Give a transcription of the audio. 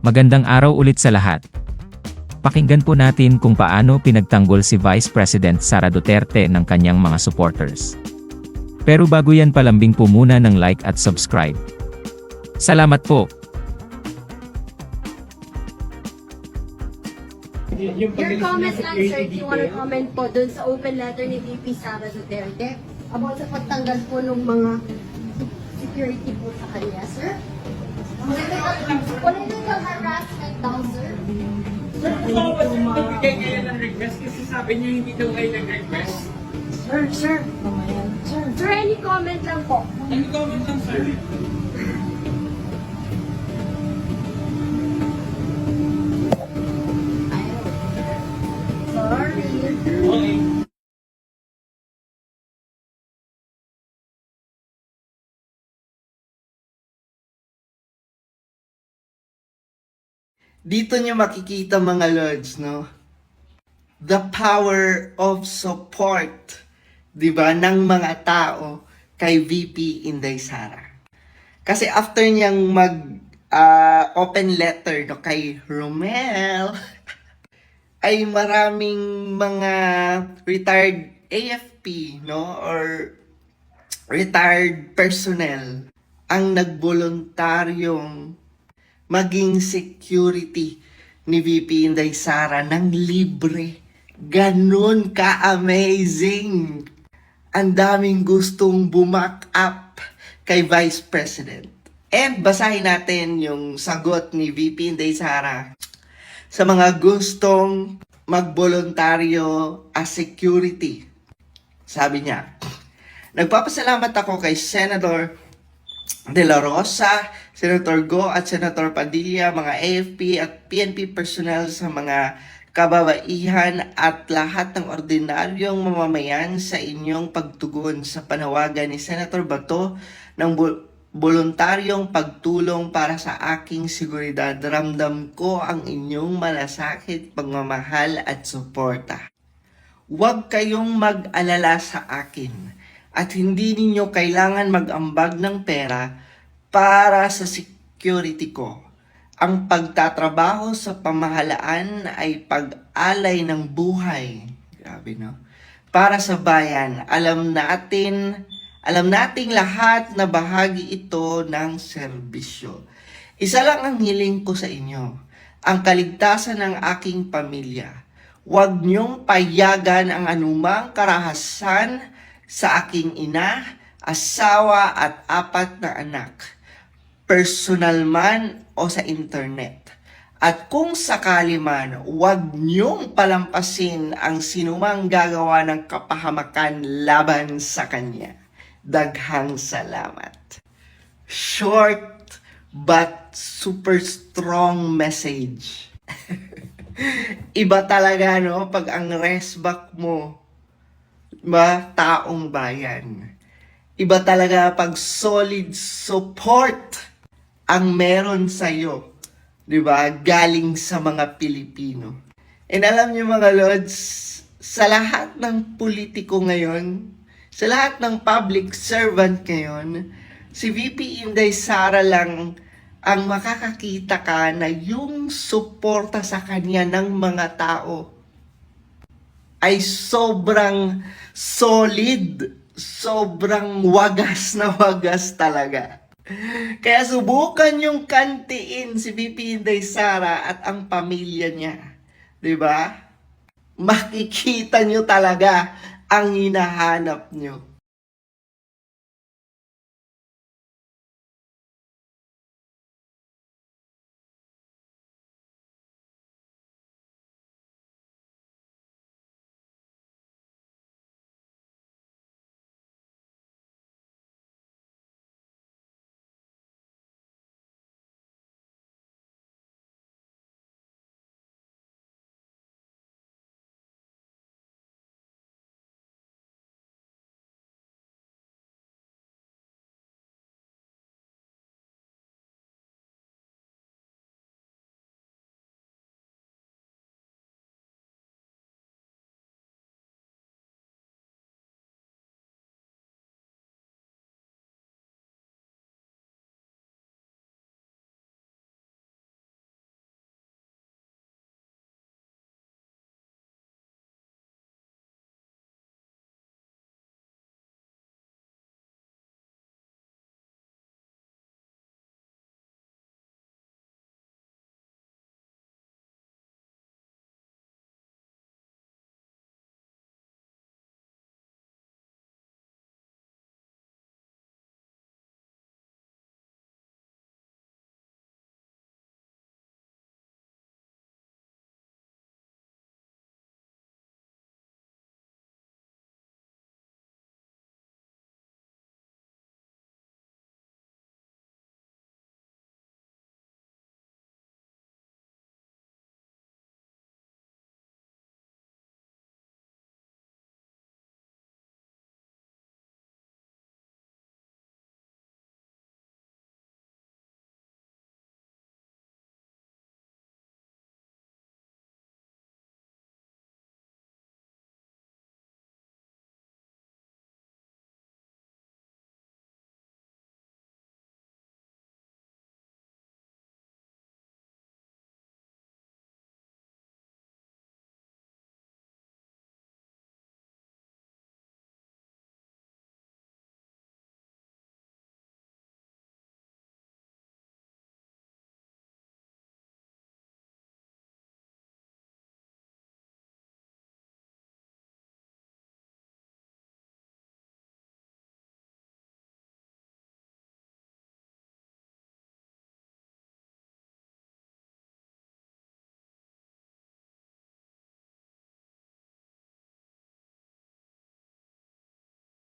Magandang araw ulit sa lahat. Pakinggan po natin kung paano pinagtanggol si Vice President Sara Duterte ng kanyang mga supporters. Pero bago yan, palambing po muna ng like at subscribe. Salamat po! Your comment lang, sir, if you want to comment po dun sa open letter ni VP Sara Duterte about sa pagtanggal po ng mga security po sa kanya, sir. Political harassment daw, sir. Sir, kung bakit nagbigay kayo ng request kasi sabi niyo hindi daw kayo nag-request? Sir. Sir, any comment lang po? Ano comment lang, sir? Sorry. Okay. Dito nyo makikita mga lords, no? The power of support, di ba, ng mga tao kay VP Inday Sara. Kasi after niyang open letter no, kay Romel, ay maraming mga retired AFP, no, or retired personnel ang nagboluntaryong maging security ni VP Inday Sara ng libre. Ganun ka-amazing. Ang daming gustong bumak up kay Vice President. And basahin natin yung sagot ni VP Inday Sara sa mga gustong magboluntaryo as security. Sabi niya, nagpapasalamat ako kay Senator De La Rosa, Senator Go at Senator Padilla, mga AFP at PNP personnel sa mga kababaihan at lahat ng ordinaryong mamamayan sa inyong pagtugon sa panawagan ni Senator Bato ng voluntaryong pagtulong para sa aking seguridad. Ramdam ko ang inyong malasakit, pagmamahal at suporta. Huwag kayong mag-alala sa akin at hindi ninyo kailangan mag-ambag ng pera para sa security ko. Ang pagtatrabaho sa pamahalaan ay pag-alay ng buhay. Grabe, no? Para sa bayan, alam nating lahat na bahagi ito ng serbisyo. Isa lang ang hiling ko sa inyo, ang kaligtasan ng aking pamilya. Huwag niyong payagan ang anumang karahasan sa aking ina, asawa at 4 na anak, personal man o sa internet. At kung sakali man, huwag niyong palampasin ang sinumang gagawa ng kapahamakan laban sa kanya. Daghang salamat. Short but super strong message. Iba talaga, no? Pag ang resback mo, taong bayan. Iba talaga pag solid support ang meron sa'yo, di ba? Galing sa mga Pilipino. And alam niyo mga lords, sa lahat ng politiko ngayon, sa lahat ng public servant ngayon, si VP Inday Sara lang ang makakakita ka na yung suporta sa kanya ng mga tao ay sobrang solid, sobrang wagas na wagas talaga. Kaya subukan yung kantiin si VP Inday Sara at ang pamilya niya. 'Di ba? Makikita nyo talaga ang hinahanap nyo.